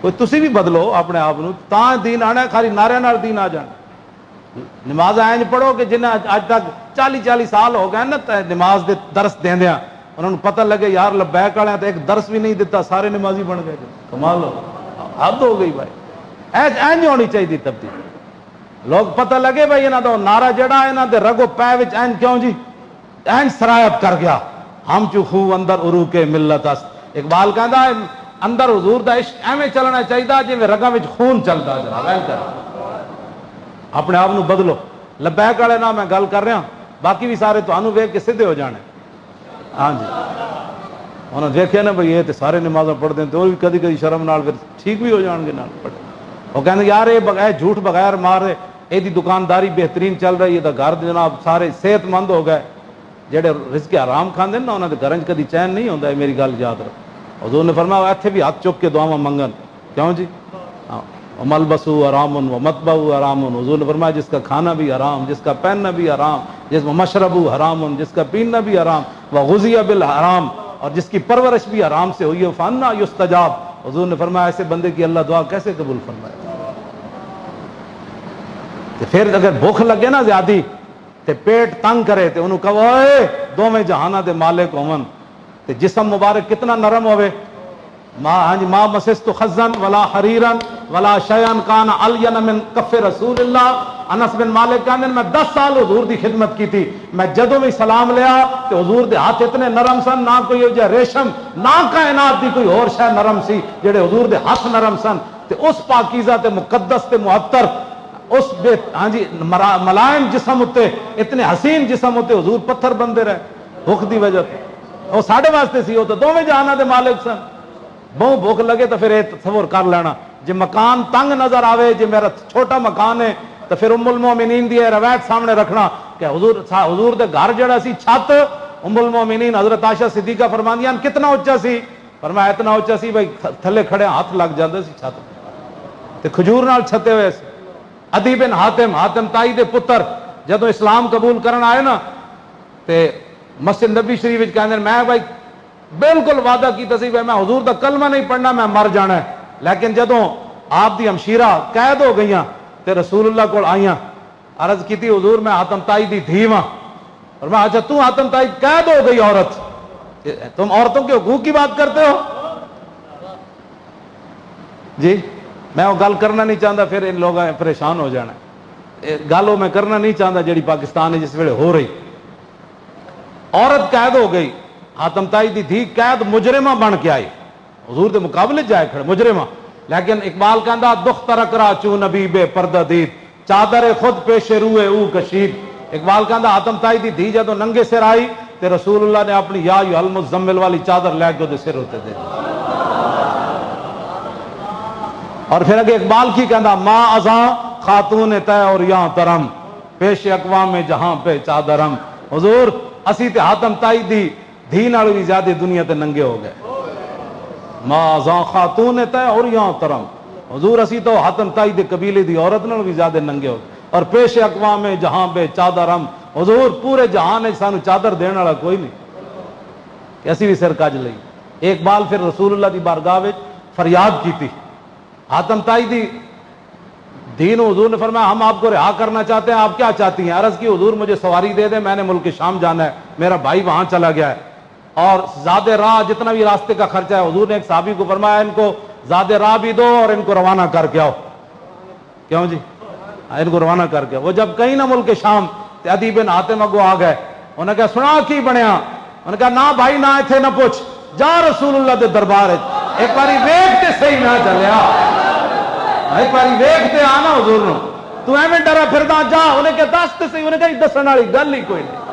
کوئی تسی بھی بدلو اپنے آپ نو، تاں دین آنا ہے، خالی نعرے نال دین آ جانا۔ نماز اینج پڑھو کہ جنہیں اج تک 40 سال ہو گئے نا نماز دے درس دیندیاں، انہوں نے پتہ لگے یار لبیک والے تو ایک درس بھی نہیں دیتا، سارے نمازی بن گئے۔ کمال ہو، حد ہو گئی بھائی، اینج ہونی چاہیے تبدیلی۔ لوگ پتہ لگے بھائی انہاں دا نعرہ جڑا انہاں دے رگو پے وچ اینج کیوں جی اینج سرایت کر گیا، ہم چو خو اندر عروق ملت است۔ اقبال کہندا ہے اندر حضور دا عشق ایویں چلنا چاہیے جویں رگاں وچ خون چلدا جناب۔ اینج کر اپنے آپ نو بدلو۔ لبیک والے نہ میں گل کر رہا، باقی بھی سارے تانوں ویکھ کے سیدھے ہو جانے۔ ہاں جی، انہوں نے دیکھے نا بھئی یہ تے سارے نمازاں پڑھتے ہیں تو بھی کدی کدی شرم نال پھر ٹھیک بھی ہو جان گے نال پڑھے۔ وہ کہتے یار یہ بغیر جھوٹ بغیر مارے یہ دکانداری بہترین چل رہی ہے، گھر جناب سارے صحت مند ہو گئے۔ جہے رزق حرام کھاندے نا انہوں نے گھر کدی چین نہیں ہوتا، میری گل یاد رکھ۔ حضور نے فرمایا اتنے بھی ہاتھ چک کے دعاواں منگن، کیوں جی؟ ملبسو حرام و مطبعو حرام۔ حضور نے فرمایا جس کا کھانا بھی حرام، جس کا پہننا بھی حرام، جس میں مشربو حرام، جس کا پینا بھی حرام، وغذی بالحرام، اور جس کی پرورش بھی حرام سے ہوئی ہے، فانا یستجاب۔ حضور نے فرمایا ایسے بندے کی اللہ دعا کیسے قبول فرمائے؟ پھر اگر بھوک لگے نا زیادی تے پیٹ تنگ کرے تے انہوں کہو اے دوویں جہاناں دے مالک ہون، تے جسم مبارک کتنا نرم ہوئے، ما مسست خزن ولا حریرن ولا شیئن کان الین من کف رسول اللہ۔ انس بن مالک کہندے میں 10 سال حضور دی خدمت کی تھی، میں جدوں بھی سلام لیا تے حضور دے ہاتھ اتنے نرم سن، نہ کوئی جو ریشم نہ کائنات دی کوئی اور شے نرم سی جڑے حضور دے ہاتھ نرم سن۔ تے اس پاکیزہ تے مقدس تے معطر اس بے ہاں جی ملائم جسم ہوتے، اتنے حسین جسم ہوتے حضور پتھر بندے رہے بھوک دی وجہ تے۔ وہ ساڈے واسطے سی، وہ تو دوویں جہاناں دے مالک سن۔ بہت بھوک لگے تو پھر یہ تصور کر لینا، جی مکان تنگ نظر آوے، جی میرا چھوٹا مکان ہے تو پھر ام المومنین دی روایت سامنے رکھنا کہ حضور دے گھر جڑا سی چھت، ام المومنین حضرت عائشہ صدیقہ فرماندیاں کتنا اونچا سی؟ فرمایا اتنا اونچا سی بھائی تھلے کھڑے ہاتھ لگ جاندے سی چھت تے کھجور نال چھتے ہوئے سی۔ عدی بن حاتم تائی دے پتر جدو اسلام قبول کرن آئے نا تے مسجد نبی شریف وچ کہندے میں بھائی بالکل وعدہ کیتا سی میں حضور دا کلمہ نہیں پڑھنا، میں مر جانا ہے۔ لیکن جدوں آپ دی ہمشیرہ قید ہو گئیاں تے رسول اللہ کو آئیاں، عرض کی تھی حضور میں حاتم تائی دی دھی ہاں، اور میں اچھا تو حاتم تائی قید ہو گئی عورت، تم عورتوں کے حقوق کی بات کرتے ہو؟ جی میں وہ گل کرنا نہیں چاہتا، پھر ان لوگوں نے پریشان ہو جانا۔ گل وہ میں کرنا نہیں چاہتا جیڑی پاکستان ہے جس ویلے ہو رہی۔ عورت قید ہو گئی، حاتم تائی دی دھی قید مجرمہ بن کے آئی، حضور دے مقابلے جائے کھڑے مجرمہ۔ لیکن اقبال کہندا دختر اکرا چو نبی بے پردہ دید، چادر خود پیش روئے او کشید۔ اقبال کہندا حاتم تائی دی دھی جدو ننگے سر آئی تے رسول اللہ نے اپنی یا ایھا المزمل والی چادر لے کے دے سر ہوتے دے۔ اور پھر اگے اقبال کی کہندا ماں ازاں خاتون طے اور یاں ترم، پیش اقوام جہاں پہ چادرم۔ حضور اسی تے حاتم تائی دی دھی نال بھی زیادہ دنیا تے ننگے ہو گئے۔ ماں ازاں خاتون طے اور یاں ترم، حضور اسی تو حاتم تائی دے قبیلے دی عورت نال بھی زیادہ ننگے ہو گئے۔ اور پیش اقوام جہاں پہ چادرم، حضور پورے جہان میں سانو چادر دین والا کوئی نہیں کہ اسی بھی سر کج لئی۔ ایک بار پھر رسول اللہ دی بارگاہ وچ فریاد کی تھی، حاتم تائی دی دین حضور نے فرمایا ہم آپ کو رہا کرنا چاہتے ہیں، آپ کیا چاہتی ہیں؟ عرض کی حضور مجھے سواری دے دیں، میں نے ملک شام جانا ہے، میرا بھائی وہاں چلا گیا ہے، اور زیادہ راہ جتنا بھی راستے کا خرچہ ہے۔ حضور نے ایک صحابی کو فرمایا ان کو زیادہ راہ بھی دو اور ان کو روانہ کر کے آؤ۔ کیوں جی؟ ان کو روانہ کر کے وہ جب کہیں نہ ملک شام تے عدی بن حاتم اگو آ گئے، انہوں نے کہا سنا کی بنیا؟ انہوں نے کہا نہ بھائی نہ ایتھے نہ پوچھ، جا رسول اللہ دے دربار ایک باری ویکھ تے صحیح نہ چلیا، ایک باری ویکھ تے آنا حضور نو، تو ایویں ڈرا پھردا جا۔ انہیں کہا دس تے صحیح، انہیں کہا دسن والی گل ہی کوئی نہیں،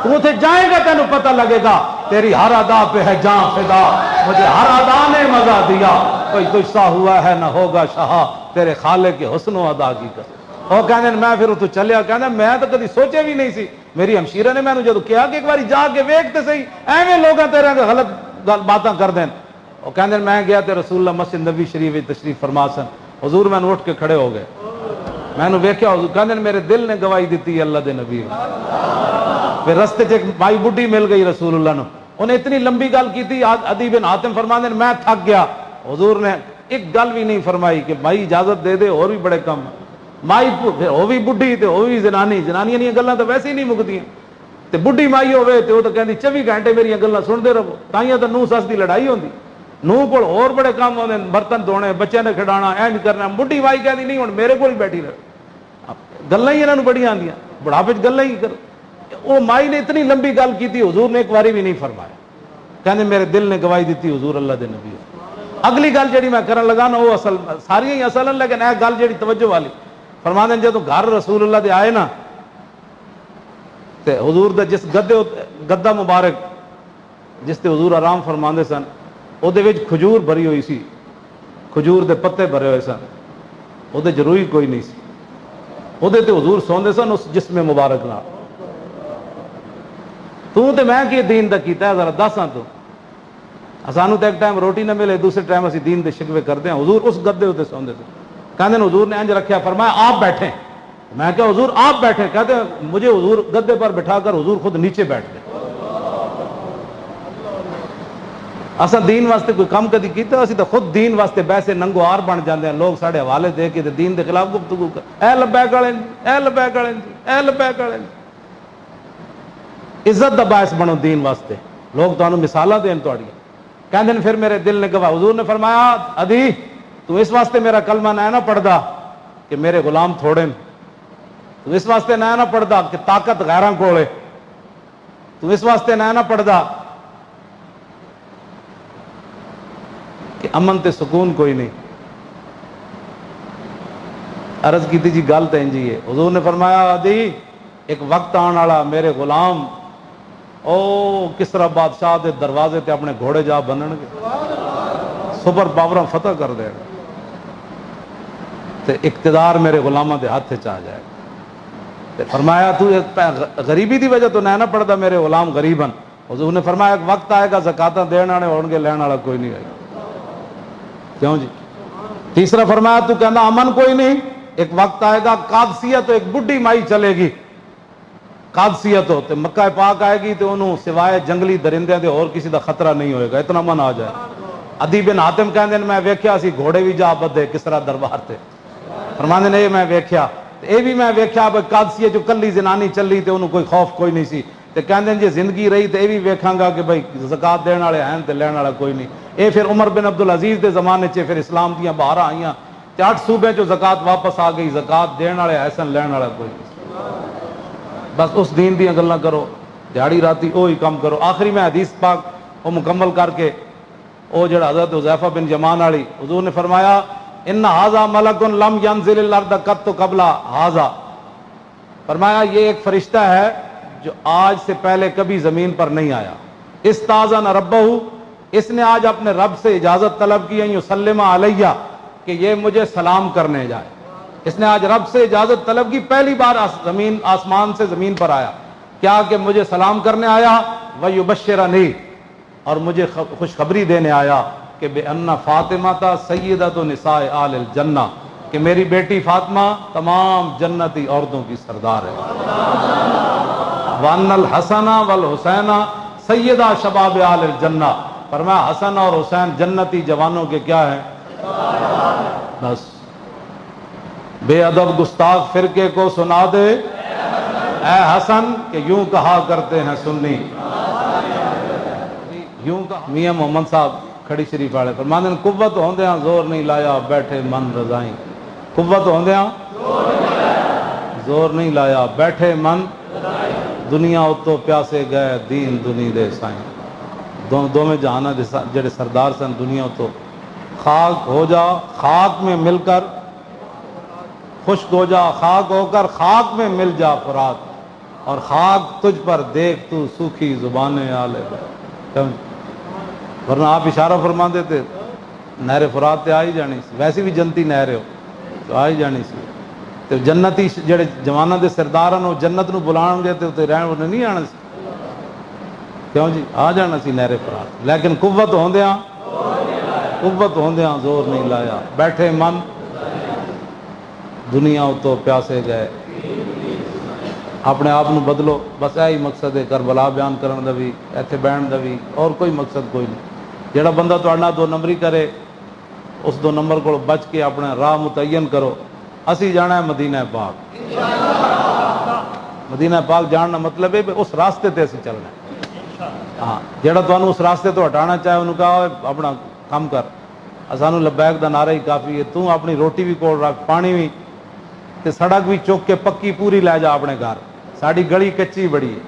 تو اتنے جائے گا تینوں پتہ لگے گا، تیری ہر ادا پہ ہے جاں فدا، مجھے ہر ادا نے مزہ دیا، کوئی تجھ سا ہوا ہے نہ ہوگا شہا، تیرے خالق کے حسن و ادا کی قسم۔ وہ کہنے میں پھر اتو چلیا، کہنے میں تو کدی سوچے بھی نہیں سی، میری ہمشیرہ نے میں نے جدو کیا کہ ایک باری جا کے ویکھتے صحیح ایویں لوگاں تیرے غلط باتاں کر دین۔ وہ کہنے میں گیا تے رسول اللہ مسجد نبی شریف تشریف فرما سن، حضور میں اٹھ کے کھڑے ہو گئے، میں نے ویکھیا حضور کہنے میرے دل نے گواہی دیتی اللہ دے نبی۔ پھر رستے ایک مائی بڈھی مل گئی رسول اللہ نے، انہیں اتنی لمبی گل کی تھی، عدی بن حاتم فرماندے میں تھک گیا، حضور نے ایک گل بھی نہیں فرمائی کہ بھائی اجازت دے دے، اور بھی بڑے کم مائی پھر وہ بھی بڈھی تے وہ بھی زنانی، جنانیاں دیاں گلاں تو ویسے ہی نہیں مکدیاں، تے بڈھی مائی ہوے تے وہ تو کہندی 24 گھنٹے میری گلاں سنتے رہو، تائیاں تو نوہ سس دی لڑائی ہوندی، نوہ کول اور بڑے کام ہوندے، برتن دھونے، بچیاں نے کھڈانا، اینج کرنا، بڈھی مائی کہندی نہیں ہن میرے کول بیٹھی رہ، گلاں ہی انہاں نوں بڑیاں آندیاں، بڑھاپے چ گلاں ہی کر۔ وہ مائی نے اتنی لمبی گل کی تھی، حضور نے ایک باری بھی نہیں فرمایا، کہندے میرے دل نے گواہی دیتی حضور اللہ دے نبی۔ اگلی گل جڑی میں کرن لگا نا وہ اصل ساری ہی اصل ہیں، لیکن ایک گل جڑی توجہ والی فرماندے جدوں گھر رسول اللہ دے آئے نا تے حضور دا جس گدا مبارک جس تے حضور آرام فرماندے سن او دے وچ کھجور بھری ہوئی سی، کھجور دے پتے بھرے ہوئے سن، او دے ضروری کوئی نہیں سی، او دے تے حضور سوندے سن اس جسم مبارک نال۔ تو تے میں کی دین دا کیتا ہے ذرا دساں تو، سانو تو ایک ٹائم روٹی نہ ملے، دوسرے ٹائم اسی دین دے شکوے کرتے ہیں، حضور اس گدے ہوتے سوندے تھے، کہتے ہیں حضور نے انج رکھیا، فرمایا آپ بیٹھیں، میں کہا حضور آپ بیٹھیں، کہتے ہیں مجھے حضور گدے پر بٹھا کر حضور خود نیچے بیٹھ گئے۔ اسا دین واسطے کوئی کام کدی کیتا، اسی تو خود دین واسطے بیسے ننگو آر بن جاندے ہیں، لوگ ساڑے حوالے دے کے دین دے خلاف گفتگو کر، اے لبیک والے جی، اے لبیک والے جی، اے لبیک والے جی، عزت دا باعث بنو دین واسطے، لوگ تانوں مثالاں دین تہاڈیاں، کہندے ہیں پھر میرے دل نے گواہ، حضور نے فرمایا ادھی تو اس واسطے میرا کلمہ نہ پڑھدا کہ میرے غلام تھوڑے، تو اس واسطے نہ پڑھدا کہ طاقت غیراں کولے، تو اس واسطے نہ پڑھدا کہ امن تے سکون کوئی نہیں۔ عرض کی جی گل تو انجی ہے، حضور نے فرمایا ادھی ایک وقت آنے والا میرے غلام او کسرا بادشاہ دے دروازے تے اپنے گھوڑے جا بنن گے، سپر پاوراں فتح کر دے گا، تے اقتدار میرے غلاماں دے ہاتھ چ آ جائے گا۔ تے فرمایا تو غریبی دی وجہ تو نہ پڑھدا میرے غلام غریبن، حضور نے فرمایا ایک وقت آئے گا زکاتاں دین والے ہون گے، لین والا کوئی نہیں آئے گا، کیوں جی؟ تیسرا فرمایا تو کہنا امن کوئی نہیں، ایک وقت آئے گا قادسیہ تو ایک بڈھی مائی چلے گی، قادسیہ تو مکہ پاک آئے گی تو انہوں سوائے جنگلی درندے دے اور کسی دا خطرہ نہیں ہوئے گا، اتنا من آ جائے۔ عدی بن حاتم کہندے میں ویکھیا سی گھوڑے بھی جا بدے کسرا دربار تے، فرماندے نے یہ میں ویکھیا، اے بھی میں ویکھیا بھئی قادسیہ جو کلی زنانی چلی تے انہوں کوئی خوف کوئی نہیں سی، تے کہندے جے زندگی رہی تے اے بھی ویکھاں گا کہ بھئی زکات دین والے ہیں تے لین والا کوئی نہیں۔ اے پھر عمر بن عبدالعزیز دے زمانے چ پھر اسلام دیاں بہاراں آئیاں تے 8 صوبے چ زکات واپس آ گئی، زکات دین والے ایسن لین والا کوئی نہیں۔ بس اس دین دیاں گلاں کرو، دیہڑی راتی وہی کام کرو۔ آخری میں حدیث پاک وہ مکمل کر کے وہ جڑا حضرت حذیفہ بن یمان والی، حضور نے فرمایا ان ھذا ملک لم ينزل الارض قط قبل ھذا، فرمایا یہ ایک فرشتہ ہے جو آج سے پہلے کبھی زمین پر نہیں آیا، استاذن ربہ، اس نے آج اپنے رب سے اجازت طلب کی ہے یسلم علیہ کہ یہ مجھے سلام کرنے جائے، اس نے آج رب سے اجازت طلب کی، پہلی بار زمین آسمان سے زمین پر آیا، کیا کہ مجھے سلام کرنے آیا، ویبشرنی، اور مجھے خوشخبری دینے آیا کہ بِأَنَّ فاطمہ سیدۃ نساء آل الجنہ، کہ میری بیٹی فاطمہ تمام جنتی عورتوں کی سردار ہے، وَأَنَّ الْحَسَنَ وَالْحُسَيْنَ سیدہ شباب آل الجنہ، فرمایا حسن اور حسین جنتی جوانوں کے کیا ہیں، بس بے ادب گستاخ فرقے کو سنا دے اے حسن کہ یوں کہا کرتے ہیں سنی، یوں کہا میاں محمد صاحب کھڑی شریف والے فرماندے ہیں قوت ہوندیاں زور نہیں لایا بیٹھے من رضائیں، قوت ہوندیاں زور نہیں لایا بیٹھے من دنیا اتو پیاسے گئے دین دنی دے سائیں، دونوں جہانہ دے جڑے سردار سن دنیا اتو خاک ہو جا، خاک میں مل کر خشک ہو جا، خاک ہو کر خاک میں مل جا فرات، اور خاک تجھ پر دیکھ تو سوکھی زبانیں آلے گئے، ورنہ آپ اشارہ فرما دیتے نہر فرات تے آئی جانی سی، ویسے بھی جنتی نہر ہو تو آئی جانی سی، تو جنتی جڑے جوانہ دے سردارن وہ جنت نو بلان گے تے رہن انہیں نہیں آنا سی، کیوں جی آ جانا سی نہر فرات، لیکن قوت ہوندیاں زور نہیں لایا بیٹھے من دنیا اتو پیاسے گئے، اپنے آپ نو بدلو، بس یہی مقصد ہے کربلا بیان کرن دا بھی ایتھے بہن دا بھی، اور کوئی مقصد کوئی نہیں۔ جڑا بندہ تہاڈے نال دو نمبری کرے اس 2 نمبر کو بچ کے اپنا راہ متعین کرو. اسی جانا ہے مدینہ پاک. مدینہ پاک جاننا مطلب ہے اس راستے تے اسی چلنا ہے. ہاں جڑا تانوں اس راستے تو ہٹانا چاہے انہوں کہا اپنا کام کر. سانو لبیک دا نعرہ ہی کافی ہے. تو اپنی روٹی بھی کول رکھ, پانی بھی, تے سڑک بھی چک کے پکی پوری لے جا اپنے گھر. ساڑی گلی کچی بڑی ہے.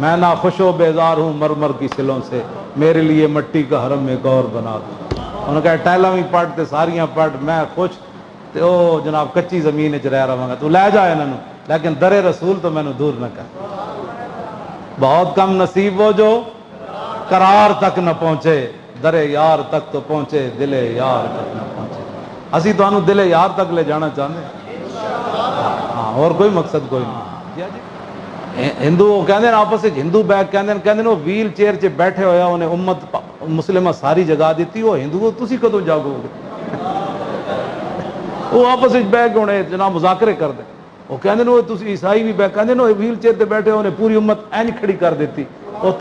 میں نہ خوش و بیزار ہوں مرمر کی سلوں سے, میرے لیے مٹی کا حرم ایک اور بنا دو. انہوں نے کہا ٹائلاں بھی پٹ تے ساریاں پٹ, میں خوش تے او جناب کچی زمین وچ رہ رہا گا. تو لے جا انہاں نوں, لیکن در رسول تو مینوں دور نہ کر. بہت کم نصیب وہ جو قرار تک نہ پہنچے, در یار تک تو پہنچے, دل یار تک نہ پہنچے. اسی تانوں دل یار تک لے جانا چاہتے ہیں. ہاں اور کوئی مقصد کوئی نہیں. ہندو کہندے ہیں آپس وچ, ہندو بیگ کہندے ہیں وہ ویل چیئر 'چ بیٹھے ہویا انہیں امت مسلمہ ساری جگہ دیتی. وہ ہندو تسی کدوں جاگو گے؟ وہ آپس وچ بیٹھ کے ہونے جناب مذاکرے کر دیں. وہ کہندے ہیں وہ تسی عیسائی بھی بیٹھ, کہندے ہیں وہ ویل چیئر تے بیٹھے انہیں پوری امت این کھڑی کر دیتی.